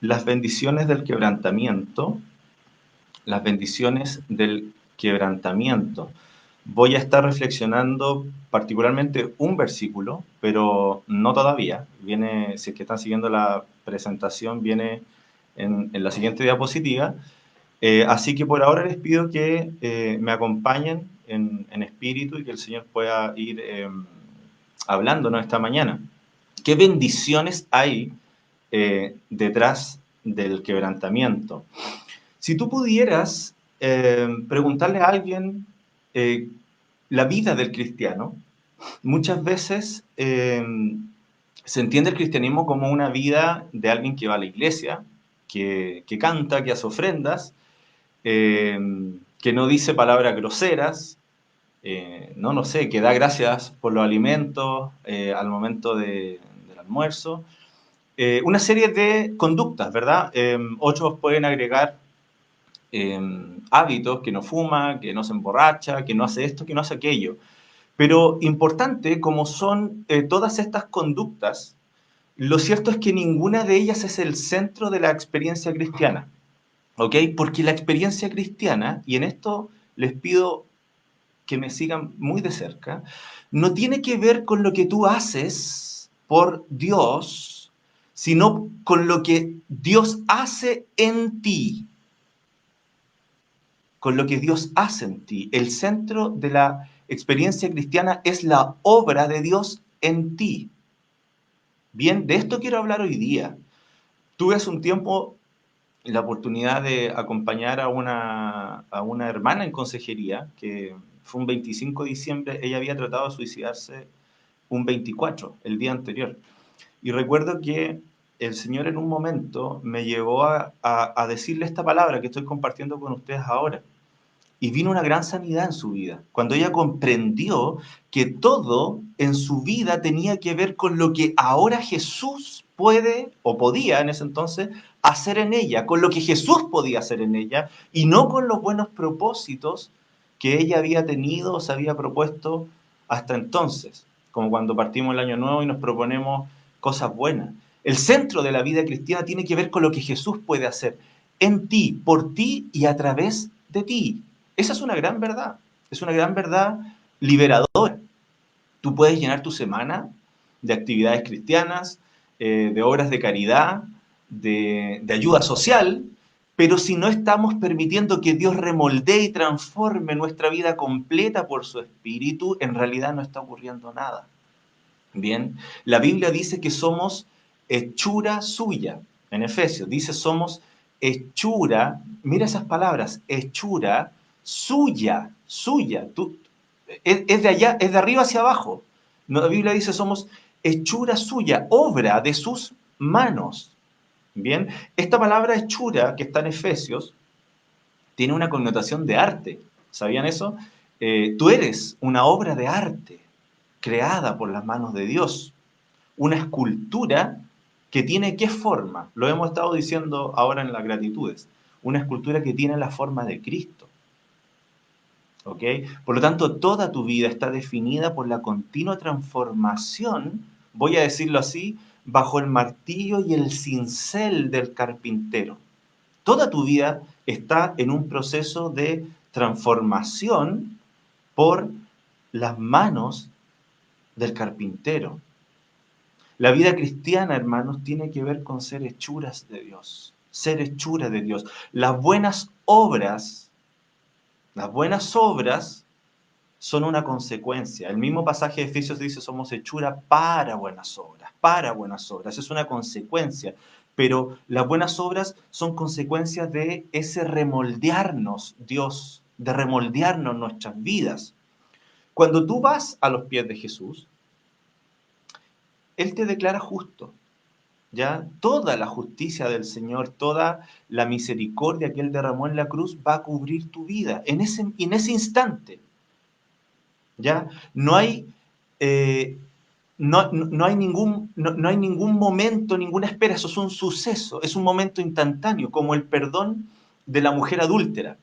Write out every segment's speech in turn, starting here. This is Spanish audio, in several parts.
las bendiciones del quebrantamiento, las bendiciones del quebrantamiento. Voy a estar reflexionando particularmente un versículo, pero no todavía. Viene, si es que están siguiendo la presentación, viene en la siguiente diapositiva. Así que por ahora les pido que me acompañen en espíritu y que el Señor pueda ir hablándonos esta mañana. ¿Qué bendiciones hay detrás del quebrantamiento? Si tú pudieras preguntarle a alguien eh, la vida del cristiano, muchas veces se entiende el cristianismo como una vida de alguien que va a la iglesia, que canta, que hace ofrendas, eh, que no dice palabras groseras, no sé, que da gracias por los alimentos al momento del almuerzo. Una serie de conductas, ¿verdad? Otros pueden agregar hábitos, que no fuma, que no se emborracha, que no hace esto, que no hace aquello. Pero importante, como son todas estas conductas, lo cierto es que ninguna de ellas es el centro de la experiencia cristiana, ¿ok? Porque la experiencia cristiana, y en esto les pido que me sigan muy de cerca, no tiene que ver con lo que tú haces por Dios, sino con lo que Dios hace en ti, con lo que Dios hace en ti. El centro de la experiencia cristiana es la obra de Dios en ti. Bien, de esto quiero hablar hoy día. Tuve hace un tiempo la oportunidad de acompañar a una hermana en consejería, que fue un 25 de diciembre, ella había tratado de suicidarse un 24, el día anterior. Y recuerdo que el Señor en un momento me llevó a decirle esta palabra que estoy compartiendo con ustedes ahora. Y vino una gran sanidad en su vida, cuando ella comprendió que todo en su vida tenía que ver con lo que ahora Jesús puede o podía en ese entonces hacer en ella, con lo que Jesús podía hacer en ella y no con los buenos propósitos que ella había tenido o se había propuesto hasta entonces, como cuando partimos el año nuevo y nos proponemos cosas buenas. El centro de la vida cristiana tiene que ver con lo que Jesús puede hacer en ti, por ti y a través de ti. Esa es una gran verdad liberadora. Tú puedes llenar tu semana de actividades cristianas, de obras de caridad, de ayuda social, pero si no estamos permitiendo que Dios remoldee y transforme nuestra vida completa por su Espíritu, en realidad no está ocurriendo nada. Bien, la Biblia dice que somos hechura suya. En Efesios dice somos hechura, mira esas palabras, hechura suya, suya. Es de allá, es de arriba hacia abajo. No, la Biblia dice somos hechura suya, obra de sus manos. Bien, esta palabra hechura que está en Efesios tiene una connotación de arte. ¿Sabían eso? Tú eres una obra de arte creada por las manos de Dios, una escultura que tiene qué forma, lo hemos estado diciendo ahora en las gratitudes, una escultura que tiene la forma de Cristo. ¿Ok? Por lo tanto, toda tu vida está definida por la continua transformación, voy a decirlo así, bajo el martillo y el cincel del carpintero. Toda tu vida está en un proceso de transformación por las manos del carpintero. La vida cristiana, hermanos, tiene que ver con ser hechuras de Dios, ser hechura de Dios. Las buenas obras son una consecuencia. El mismo pasaje de Efesios dice somos hechura para buenas obras, para buenas obras. Es una consecuencia. Pero las buenas obras son consecuencias de ese remoldearnos, Dios, de remoldearnos nuestras vidas. Cuando tú vas a los pies de Jesús, Él te declara justo. ¿Ya? Toda la justicia del Señor, toda la misericordia que Él derramó en la cruz va a cubrir tu vida en ese instante. ¿Ya? No hay, no hay no hay ningún momento, ninguna espera, eso es un suceso, es un momento instantáneo, como el perdón de la mujer adúltera.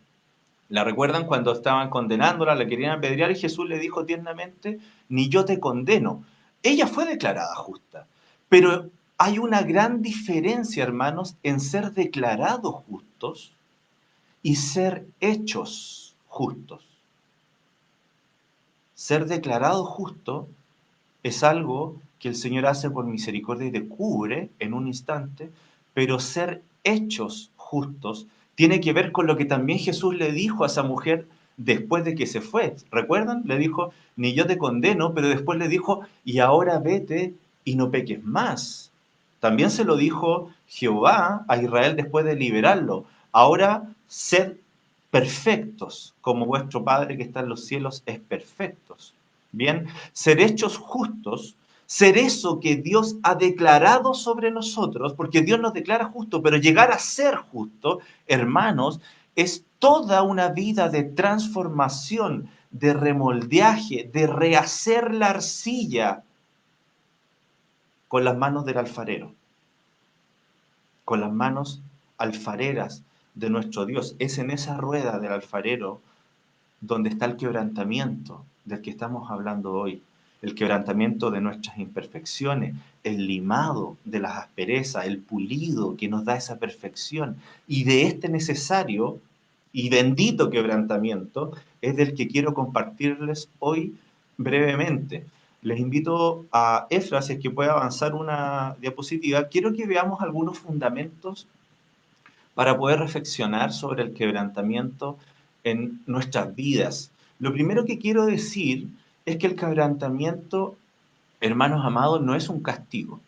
¿La recuerdan cuando estaban condenándola, la querían apedrear y Jesús le dijo tiernamente, ni yo te condeno? Ella fue declarada justa, pero Hay una gran diferencia, hermanos, en ser declarados justos y ser hechos justos. Ser declarado justo es algo que el Señor hace por misericordia y te cubre en un instante, pero ser hechos justos tiene que ver con lo que también Jesús le dijo a esa mujer después de que se fue. ¿Recuerdan? Le dijo, ni yo te condeno, pero después le dijo, y ahora vete y no peques más. También se lo dijo Jehová a Israel después de liberarlo. Ahora sed perfectos, como vuestro Padre que está en los cielos es perfectos. Bien, ser hechos justos, ser eso que Dios ha declarado sobre nosotros, porque Dios nos declara justo, pero llegar a ser justo, hermanos, es toda una vida de transformación, de remoldeaje, de rehacer la arcilla con las manos del alfarero, con las manos alfareras de nuestro Dios. Es en esa rueda del alfarero donde está el quebrantamiento del que estamos hablando hoy, el quebrantamiento de nuestras imperfecciones, el limado de las asperezas, el pulido que nos da esa perfección. Y de este necesario y bendito quebrantamiento es del que quiero compartirles hoy brevemente. Les invito a Efra, si es que puede avanzar una diapositiva. Quiero que veamos algunos fundamentos para poder reflexionar sobre el quebrantamiento en nuestras vidas. Lo primero que quiero decir es que el quebrantamiento, hermanos amados, no es un castigo.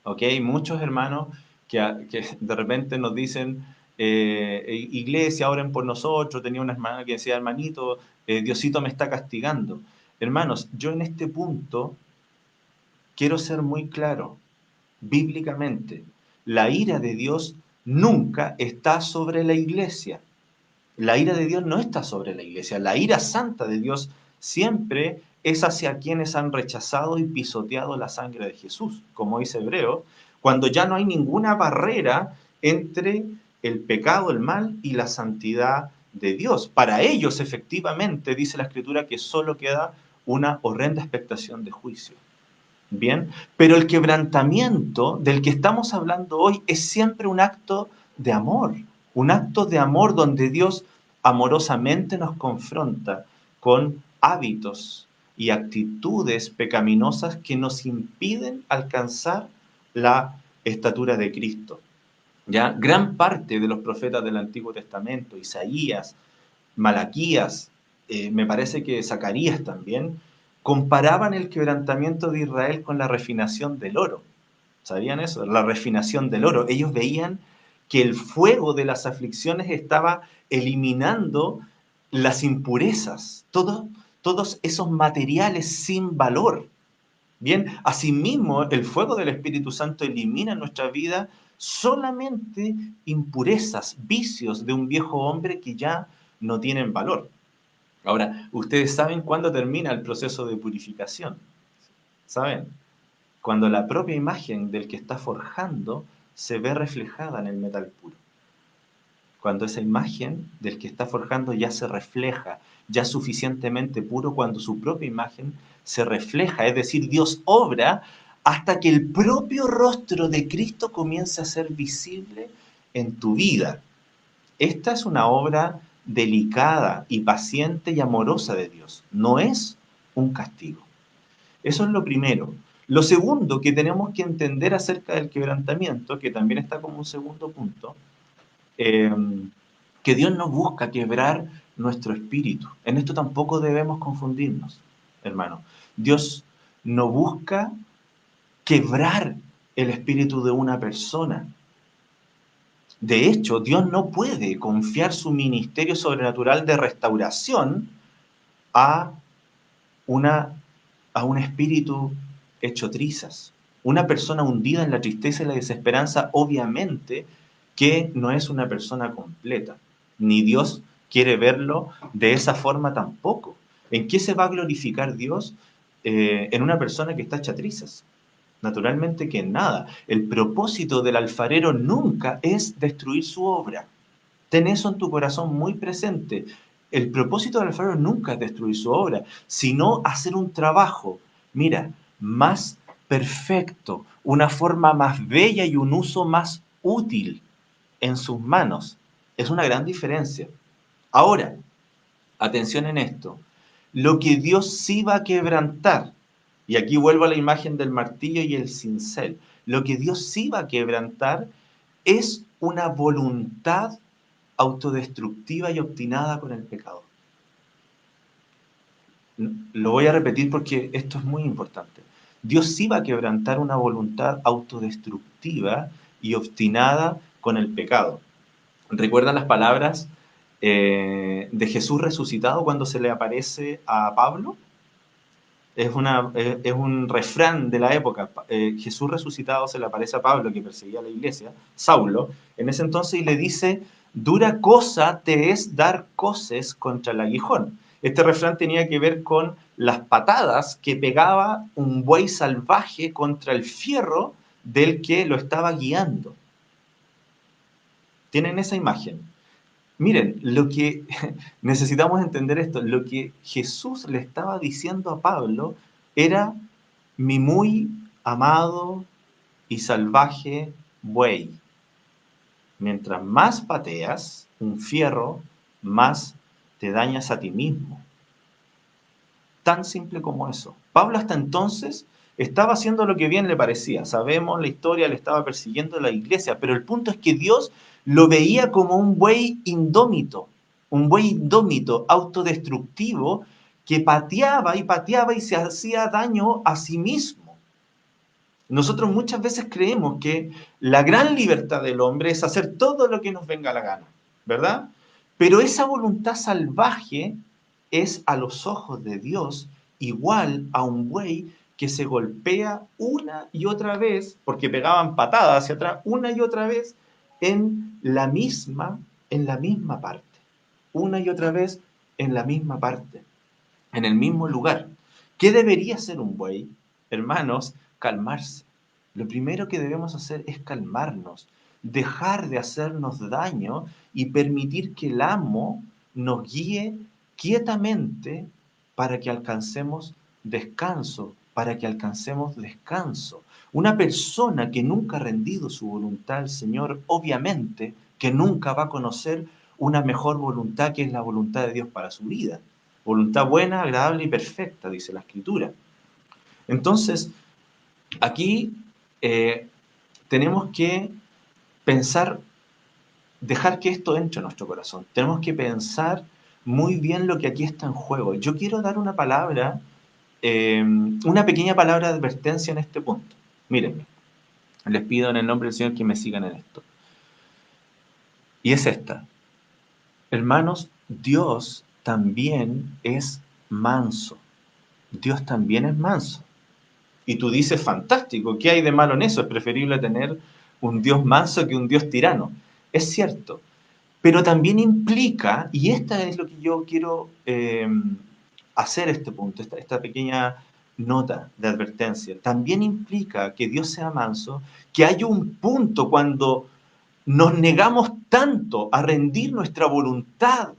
¿Ok? Hay muchos hermanos que de repente nos dicen, iglesia, oren por nosotros. Tenía una hermana que decía, hermanito, Diosito me está castigando. Hermanos, yo en este punto quiero ser muy claro, bíblicamente. La ira de Dios nunca está sobre la iglesia. La ira de Dios no está sobre la iglesia. La ira santa de Dios siempre es hacia quienes han rechazado y pisoteado la sangre de Jesús, como dice Hebreo, cuando ya no hay ninguna barrera entre el pecado, el mal y la santidad de Dios. Para ellos, efectivamente, dice la Escritura que solo queda una horrenda expectación de juicio. Bien, pero el quebrantamiento del que estamos hablando hoy es siempre un acto de amor donde Dios amorosamente nos confronta con hábitos y actitudes pecaminosas que nos impiden alcanzar la estatura de Cristo. Ya, gran parte de los profetas del Antiguo Testamento, Isaías, Malaquías, me parece que Zacarías también, comparaban el quebrantamiento de Israel con la refinación del oro. ¿Sabían eso? La refinación del oro. Ellos veían que el fuego de las aflicciones estaba eliminando las impurezas, todos esos materiales sin valor. Bien, asimismo, el fuego del Espíritu Santo elimina en nuestra vida solamente impurezas, vicios de un viejo hombre que ya no tienen valor. Ahora, ustedes saben cuándo termina el proceso de purificación. ¿Saben? Cuando la propia imagen del que está forjando se ve reflejada en el metal puro. Cuando esa imagen del que está forjando ya se refleja, ya suficientemente puro, cuando su propia imagen se refleja, es decir, Dios obra hasta que el propio rostro de Cristo comience a ser visible en tu vida. Esta es una obra delicada y paciente y amorosa de Dios, no es un castigo. Eso es lo primero. Lo segundo que tenemos que entender acerca del quebrantamiento, que también está como un segundo punto, eh, que Dios no busca quebrar nuestro espíritu. En esto tampoco debemos confundirnos, hermano. Dios no busca quebrar el espíritu de una persona. De hecho, Dios no puede confiar su ministerio sobrenatural de restauración a, una, a un espíritu hecho trizas. Una persona hundida en la tristeza y la desesperanza, obviamente, que no es una persona completa. Ni Dios quiere verlo de esa forma tampoco. ¿En qué se va a glorificar Dios en una persona que está hecha trizas? Naturalmente que en nada. El propósito del alfarero nunca es destruir su obra. Ten eso en tu corazón muy presente. El propósito del alfarero nunca es destruir su obra, sino hacer un trabajo, mira, más perfecto, una forma más bella y un uso más útil en sus manos. Es una gran diferencia. Ahora, atención en esto, lo que Dios sí va a quebrantar, y aquí vuelvo a la imagen del martillo y el cincel, lo que Dios sí va a quebrantar es una voluntad autodestructiva y obstinada con el pecado. Lo voy a repetir porque esto es muy importante. Dios sí va a quebrantar una voluntad autodestructiva y obstinada con el pecado. ¿Recuerdan las palabras de Jesús resucitado cuando se le aparece a Pablo? Es un refrán de la época. Jesús resucitado se le aparece a Pablo, que perseguía a la iglesia, Saulo, en ese entonces, y le dice, dura cosa te es dar coces contra el aguijón. Este refrán tenía que ver con las patadas que pegaba un buey salvaje contra el fierro del que lo estaba guiando. ¿Tienen esa imagen? Miren, lo que necesitamos entender esto, lo que Jesús le estaba diciendo a Pablo era mi muy amado y salvaje buey. Mientras más pateas un fierro, más te dañas a ti mismo. Tan simple como eso. Pablo hasta entonces estaba haciendo lo que bien le parecía. Sabemos la historia, le estaba persiguiendo a la iglesia, pero el punto es que Dios lo veía como un buey indómito, autodestructivo, que pateaba y se hacía daño a sí mismo. Nosotros muchas veces creemos que la gran libertad del hombre es hacer todo lo que nos venga a la gana, ¿verdad? Pero esa voluntad salvaje es a los ojos de Dios igual a un buey que se golpea una y otra vez, porque pegaban patadas hacia atrás, una y otra vez en la misma parte. Una y otra vez en la misma parte, en el mismo lugar. ¿Qué debería hacer un buey? Hermanos, calmarse. Lo primero que debemos hacer es calmarnos, dejar de hacernos daño y permitir que el amo nos guíe quietamente para que alcancemos descanso, para que alcancemos descanso. Una persona que nunca ha rendido su voluntad al Señor, obviamente que nunca va a conocer una mejor voluntad que es la voluntad de Dios para su vida. Voluntad buena, agradable y perfecta, dice la Escritura. Entonces, aquí tenemos que pensar, dejar que esto entre a nuestro corazón. Tenemos que pensar muy bien lo que aquí está en juego. Yo quiero dar una palabra, una pequeña palabra de advertencia en este punto. Mírenme, les pido en el nombre del Señor que me sigan en esto. Y es esta. Hermanos, Dios también es manso. Dios también es manso. Y tú dices, fantástico, ¿qué hay de malo en eso? Es preferible tener un Dios manso que un Dios tirano. Es cierto, pero también implica, y esta es lo que yo quiero hacer este punto, esta pequeña nota de advertencia, también implica que Dios sea manso, que hay un punto cuando nos negamos tanto a rendir nuestra voluntad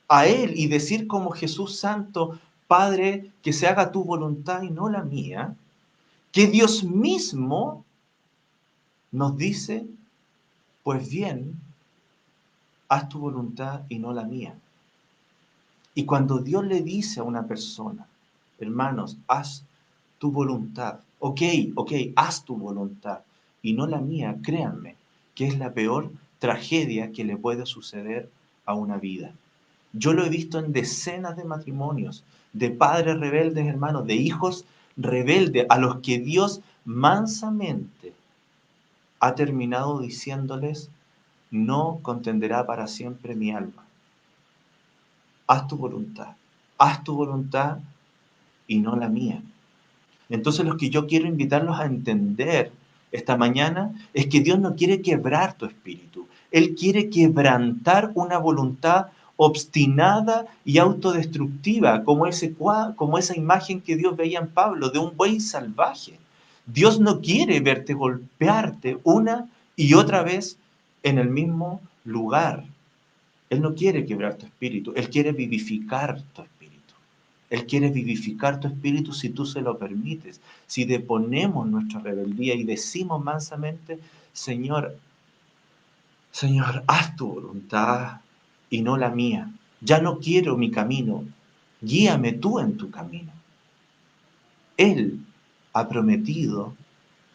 a Él y decir como Jesús Santo, Padre, que se haga tu voluntad y no la mía, que Dios mismo nos dice, pues bien, haz tu voluntad y no la mía. Y cuando Dios le dice a una persona, hermanos, haz tu voluntad, ok, haz tu voluntad y no la mía, créanme, que es la peor tragedia que le puede suceder a una vida. Yo lo he visto en decenas de matrimonios, de padres rebeldes, hermanos, de hijos rebeldes, a los que Dios mansamente ha terminado diciéndoles, no contenderá para siempre mi alma. Haz tu voluntad y no la mía. Entonces lo que yo quiero invitarlos a entender esta mañana es que Dios no quiere quebrar tu espíritu. Él quiere quebrantar una voluntad obstinada y autodestructiva, como esa imagen que Dios veía en Pablo de un buey salvaje. Dios no quiere verte golpearte una y otra vez en el mismo lugar. Él no quiere quebrar tu espíritu, Él quiere vivificar tu espíritu. Él quiere vivificar tu espíritu si tú se lo permites, si deponemos nuestra rebeldía y decimos mansamente, Señor, Señor, haz tu voluntad y no la mía. Ya no quiero mi camino, guíame tú en tu camino. Él ha prometido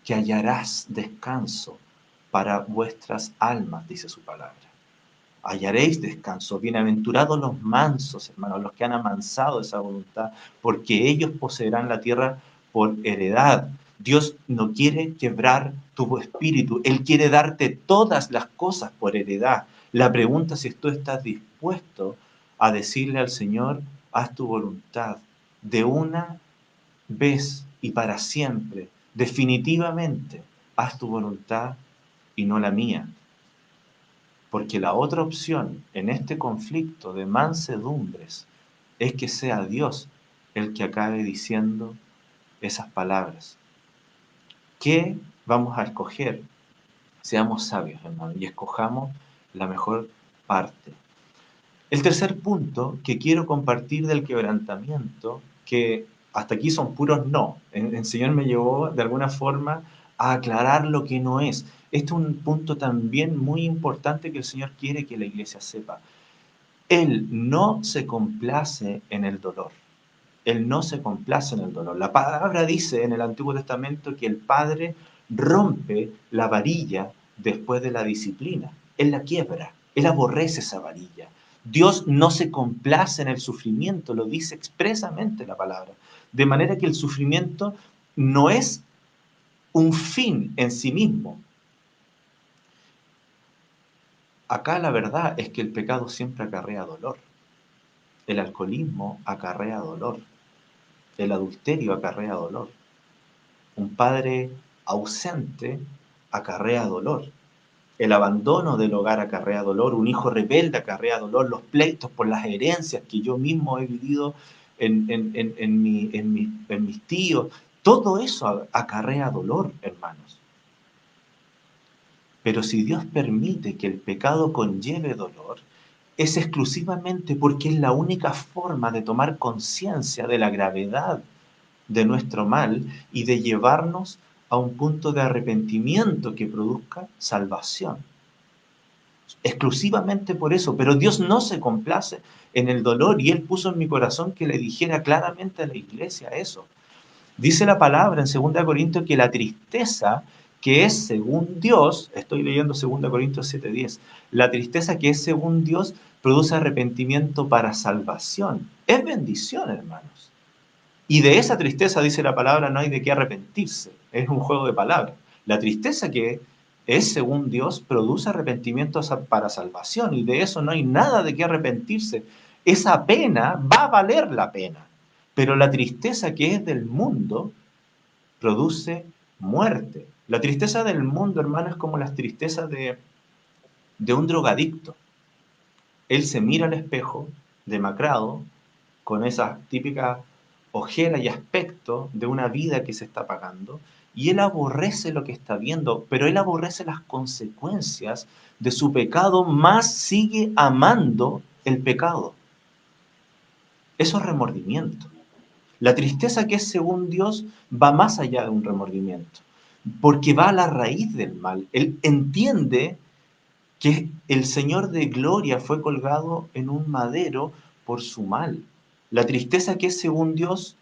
que hallarás descanso para vuestras almas, dice su palabra. Hallaréis descanso. Bienaventurados los mansos, hermanos, los que han amansado esa voluntad, porque ellos poseerán la tierra por heredad. Dios no quiere quebrar tu espíritu, Él quiere darte todas las cosas por heredad. La pregunta es si tú estás dispuesto a decirle al Señor, haz tu voluntad de una vez y para siempre, definitivamente, haz tu voluntad y no la mía. Porque la otra opción en este conflicto de mansedumbres es que sea Dios el que acabe diciendo esas palabras. ¿Qué vamos a escoger? Seamos sabios, hermano, y escojamos la mejor parte. El tercer punto que quiero compartir del quebrantamiento, que hasta aquí son puros no. El Señor me llevó de alguna forma a aclarar lo que no es. Este es un punto también muy importante que el Señor quiere que la iglesia sepa. Él no se complace en el dolor. Él no se complace en el dolor. La palabra dice en el Antiguo Testamento que el Padre rompe la varilla después de la disciplina. Él la quiebra. Él aborrece esa varilla. Dios no se complace en el sufrimiento, lo dice expresamente la palabra. De manera que el sufrimiento no es un fin en sí mismo. Acá la verdad es que el pecado siempre acarrea dolor. El alcoholismo acarrea dolor. El adulterio acarrea dolor. Un padre ausente acarrea dolor. El abandono del hogar acarrea dolor. Un hijo rebelde acarrea dolor. Los pleitos por las herencias que yo mismo he vivido en mis tíos. Todo eso acarrea dolor, hermanos. Pero si Dios permite que el pecado conlleve dolor, es exclusivamente porque es la única forma de tomar conciencia de la gravedad de nuestro mal y de llevarnos a un punto de arrepentimiento que produzca salvación. Exclusivamente por eso, pero Dios no se complace en el dolor y Él puso en mi corazón que le dijera claramente a la iglesia eso. Dice la palabra en 2 Corintios que la tristeza que es según Dios, estoy leyendo 2 Corintios 7:10, la tristeza que es según Dios produce arrepentimiento para salvación. Es bendición, hermanos. Y de esa tristeza, dice la palabra, no hay de qué arrepentirse. Es un juego de palabras. La tristeza que es, según Dios, produce arrepentimiento para salvación. Y de eso no hay nada de qué arrepentirse. Esa pena va a valer la pena. Pero la tristeza que es del mundo produce muerte. La tristeza del mundo, hermano, es como las tristezas de un drogadicto. Él se mira al espejo, demacrado, con esas típicas ojeras y aspecto de una vida que se está pagando, y él aborrece lo que está viendo, pero él aborrece las consecuencias de su pecado, más sigue amando el pecado. Eso es remordimiento. La tristeza que es según Dios va más allá de un remordimiento, porque va a la raíz del mal. Él entiende que el Señor de gloria fue colgado en un madero por su mal. La tristeza que es según Dios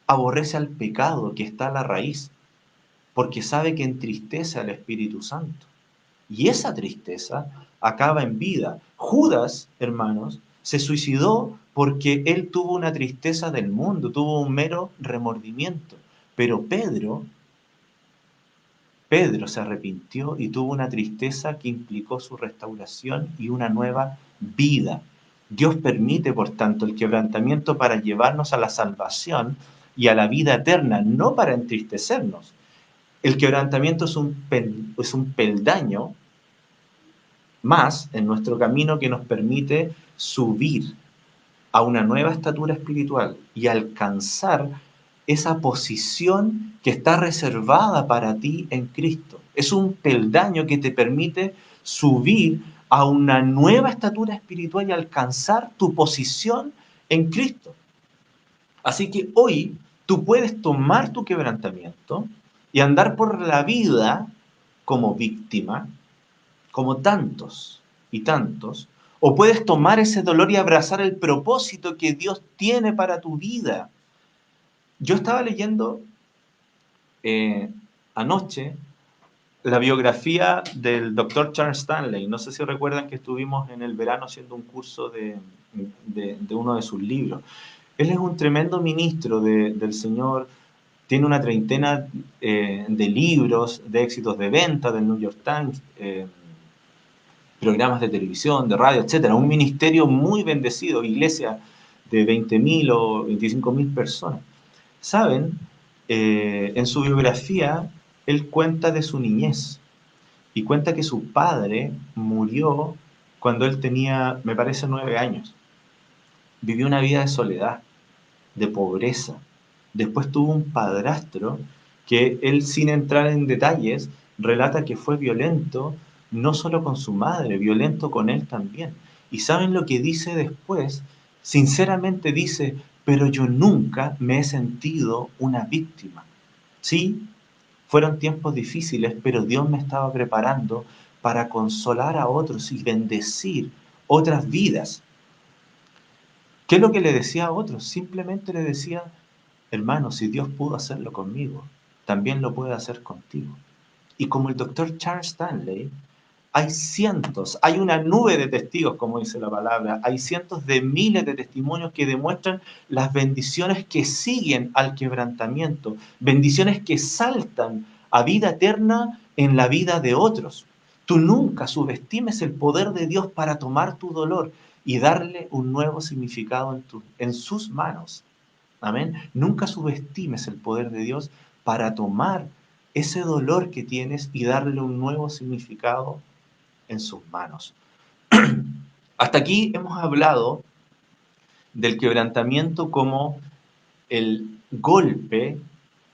aborrece al pecado que está a la raíz, porque sabe que entristece al Espíritu Santo. Y esa tristeza acaba en vida. Judas, hermanos, se suicidó porque él tuvo una tristeza del mundo, tuvo un mero remordimiento. Pero Pedro se arrepintió y tuvo una tristeza que implicó su restauración y una nueva vida. Dios permite, por tanto, el quebrantamiento para llevarnos a la salvación y a la vida eterna, no para entristecernos. El quebrantamiento es un peldaño más en nuestro camino que nos permite subir a una nueva estatura espiritual y alcanzar esa posición que está reservada para ti en Cristo. Es un peldaño que te permite subir a una nueva estatura espiritual y alcanzar tu posición en Cristo. Así que hoy tú puedes tomar tu quebrantamiento y andar por la vida como víctima, como tantos y tantos, o puedes tomar ese dolor y abrazar el propósito que Dios tiene para tu vida. Yo estaba leyendo eh, anoche la biografía del doctor Charles Stanley. No sé si recuerdan que estuvimos en el verano haciendo un curso de uno de sus libros. Él es un tremendo ministro del Señor, tiene una treintena de libros, de éxitos de venta del New York Times, programas de televisión, de radio, etcétera. Un ministerio muy bendecido, iglesia de 20.000 o 25.000 personas. ¿Saben? En su biografía, él cuenta de su niñez y cuenta que su padre murió cuando él tenía, me parece, 9 años. Vivió una vida de soledad, de pobreza. Después tuvo un padrastro que él, sin entrar en detalles, relata que fue violento, no solo con su madre, violento con él también. ¿Y saben lo que dice después? Sinceramente dice, pero yo nunca me he sentido una víctima. Sí, fueron tiempos difíciles, pero Dios me estaba preparando para consolar a otros y bendecir otras vidas. ¿Qué es lo que le decía a otros? Simplemente le decía, hermano, si Dios pudo hacerlo conmigo, también lo puede hacer contigo. Y como el doctor Charles Stanley, hay cientos, hay una nube de testigos, como dice la palabra, hay cientos de miles de testimonios que demuestran las bendiciones que siguen al quebrantamiento, bendiciones que saltan a vida eterna en la vida de otros. Tú nunca subestimes el poder de Dios para tomar tu dolor y darle un nuevo significado en sus manos. Amén. Nunca subestimes el poder de Dios para tomar ese dolor que tienes y darle un nuevo significado en sus manos. Hasta aquí hemos hablado del quebrantamiento como el golpe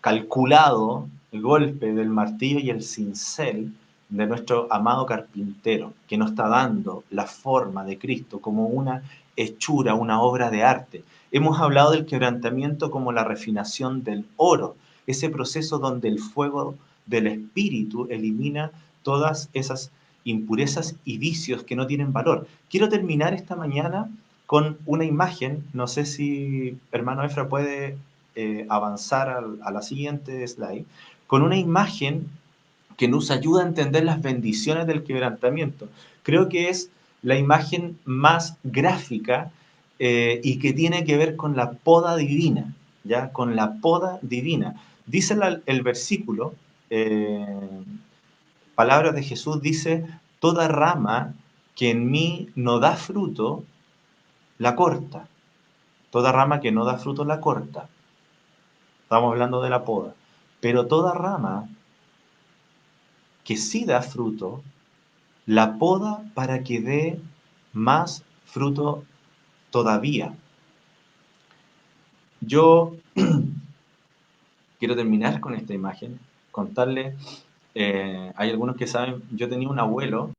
calculado, el golpe del martillo y el cincel de nuestro amado carpintero, que nos está dando la forma de Cristo como una hechura, una obra de arte. Hemos hablado del quebrantamiento como la refinación del oro, ese proceso donde el fuego del Espíritu elimina todas esas impurezas y vicios que no tienen valor. Quiero terminar esta mañana con una imagen. No sé si hermano Efra puede avanzar a la siguiente slide, con una imagen que nos ayuda a entender las bendiciones del quebrantamiento. Creo que es la imagen más gráfica y que tiene que ver con la poda divina, ¿ya? Con la poda divina. Dice el versículo, eh, palabras de Jesús, dice, toda rama que en mí no da fruto, la corta. Toda rama que no da fruto, la corta. Estamos hablando de la poda. Pero toda rama que sí da fruto, la poda para que dé más fruto todavía. Yo quiero terminar con esta imagen, contarle, hay algunos que saben, yo tenía un abuelo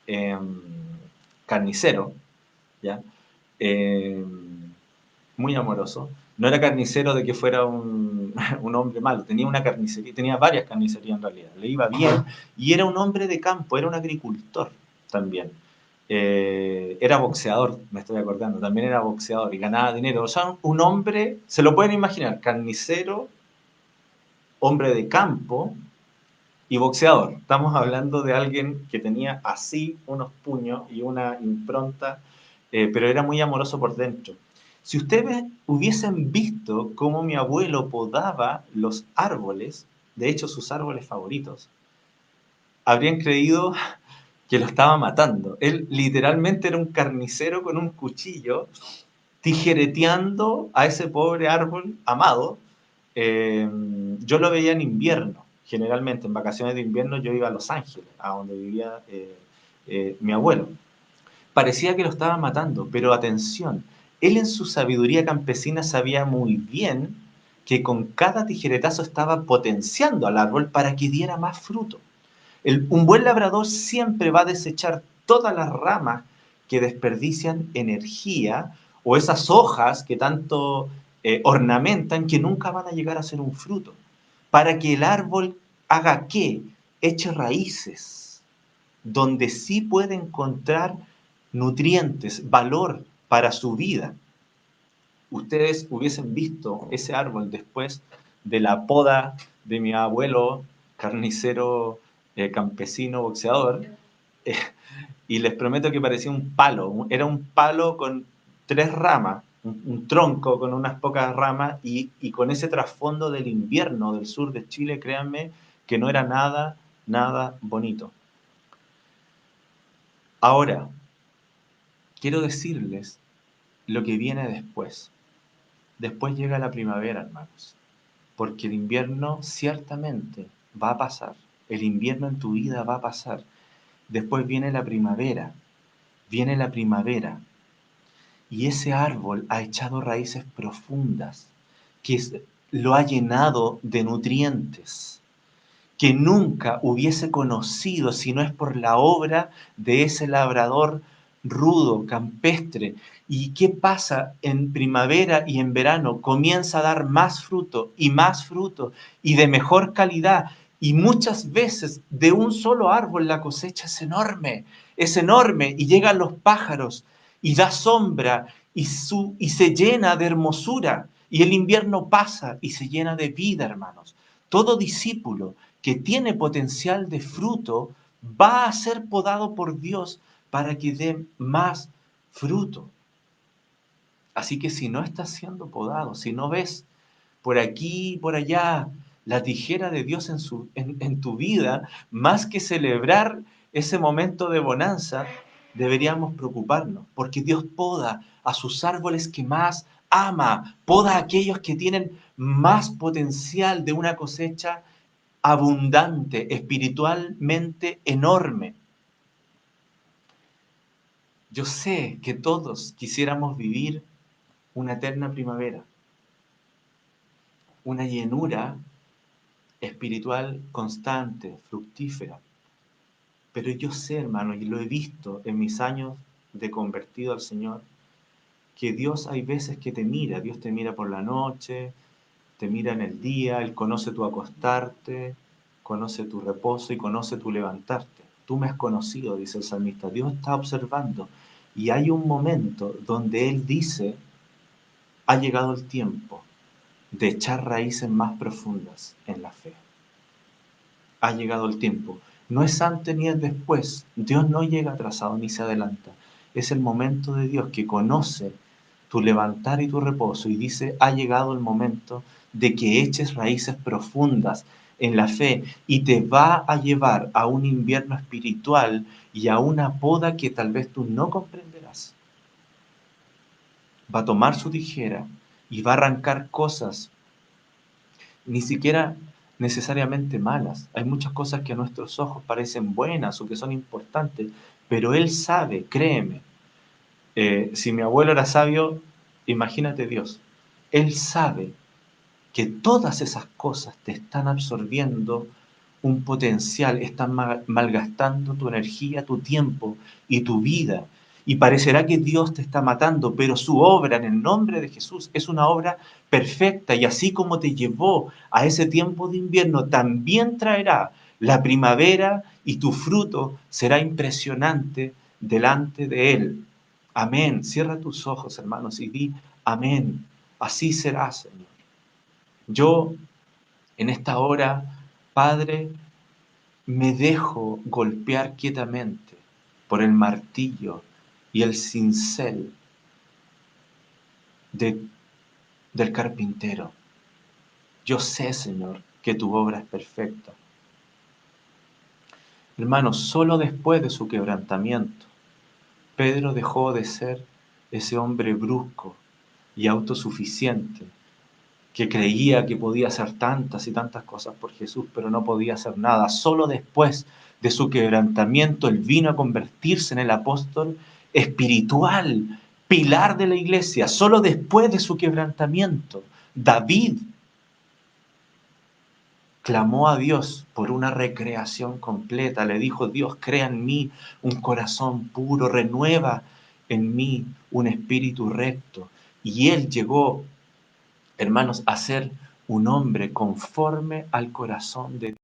eh, carnicero, ¿ya? Eh, muy amoroso. No era carnicero de que fuera un hombre malo, tenía una carnicería, tenía varias carnicerías en realidad, le iba bien y era un hombre de campo, era un agricultor también. Era boxeador, me estoy acordando, también era boxeador y ganaba dinero. O sea, un hombre, se lo pueden imaginar, carnicero, hombre de campo y boxeador. Estamos hablando de alguien que tenía así unos puños y una impronta, pero era muy amoroso por dentro. Si ustedes hubiesen visto cómo mi abuelo podaba los árboles, de hecho sus árboles favoritos, habrían creído que lo estaba matando. Él literalmente era un carnicero con un cuchillo, tijereteando a ese pobre árbol amado. Yo lo veía en invierno, generalmente en vacaciones de invierno yo iba a Los Ángeles, a donde vivía mi abuelo. Parecía que lo estaba matando, pero atención, él en su sabiduría campesina sabía muy bien que con cada tijeretazo estaba potenciando al árbol para que diera más fruto. Un buen labrador siempre va a desechar todas las ramas que desperdician energía o esas hojas que tanto ornamentan que nunca van a llegar a ser un fruto. Para que el árbol haga ¿qué? Eche raíces, donde sí puede encontrar nutrientes, valor para su vida. Ustedes hubiesen visto ese árbol después de la poda de mi abuelo carnicero, campesino, boxeador, eh, y les prometo que parecía un palo. Era un palo con 3 ramas, un tronco con unas pocas ramas, y con ese trasfondo del invierno del sur de Chile, créanme que no era nada, nada bonito. Ahora, quiero decirles lo que viene después. Después llega la primavera, hermanos, porque el invierno ciertamente va a pasar. El invierno en tu vida va a pasar. Después viene la primavera. Viene la primavera. Y ese árbol ha echado raíces profundas, que lo ha llenado de nutrientes, que nunca hubiese conocido si no es por la obra de ese labrador rudo, campestre. ¿Y qué pasa en primavera y en verano? Comienza a dar más fruto y de mejor calidad. Y muchas veces de un solo árbol la cosecha es enorme, y llegan los pájaros y da sombra y se llena de hermosura. Y el invierno pasa y se llena de vida, hermanos. Todo discípulo que tiene potencial de fruto va a ser podado por Dios para que dé más fruto. Así que si no estás siendo podado, si no ves por aquí y por allá la tijera de Dios en tu vida, más que celebrar ese momento de bonanza, deberíamos preocuparnos, porque Dios poda a sus árboles que más ama, poda a aquellos que tienen más potencial de una cosecha abundante, espiritualmente enorme. Yo sé que todos quisiéramos vivir una eterna primavera, una llenura espiritual constante, fructífera. Pero yo sé, hermano, y lo he visto en mis años de convertido al Señor, que Dios hay veces que Dios te mira por la noche, te mira en el día, Él conoce tu acostarte, conoce tu reposo y conoce tu levantarte. Tú me has conocido, dice el salmista, Dios está observando. Y hay un momento donde Él dice, ha llegado el tiempo de echar raíces más profundas en la fe. Ha llegado el tiempo. No es antes ni es después. Dios no llega atrasado ni se adelanta. Es el momento de Dios que conoce tu levantar y tu reposo y dice, ha llegado el momento de que eches raíces profundas en la fe y te va a llevar a un invierno espiritual y a una poda que tal vez tú no comprenderás. Va a tomar su tijera y va a arrancar cosas ni siquiera necesariamente malas. Hay muchas cosas que a nuestros ojos parecen buenas o que son importantes, pero Él sabe, créeme. Si mi abuelo era sabio, imagínate Dios. Él sabe que todas esas cosas te están absorbiendo un potencial, están malgastando tu energía, tu tiempo y tu vida. Y parecerá que Dios te está matando, pero su obra en el nombre de Jesús es una obra perfecta, y así como te llevó a ese tiempo de invierno, también traerá la primavera y tu fruto será impresionante delante de Él. Amén. Cierra tus ojos, hermanos, y di amén. Así será, Señor. Yo en esta hora, Padre, me dejo golpear quietamente por el martillo y el cincel de, del carpintero. Yo sé, Señor, que tu obra es perfecta. Hermanos, solo después de su quebrantamiento, Pedro dejó de ser ese hombre brusco y autosuficiente que creía que podía hacer tantas y tantas cosas por Jesús, pero no podía hacer nada. Solo después de su quebrantamiento, él vino a convertirse en el apóstol espiritual, pilar de la iglesia. Solo después de su quebrantamiento, David clamó a Dios por una recreación completa. Le dijo, Dios, crea en mí un corazón puro, renueva en mí un espíritu recto. Y él llegó Hermanos, a ser un hombre conforme al corazón de Dios.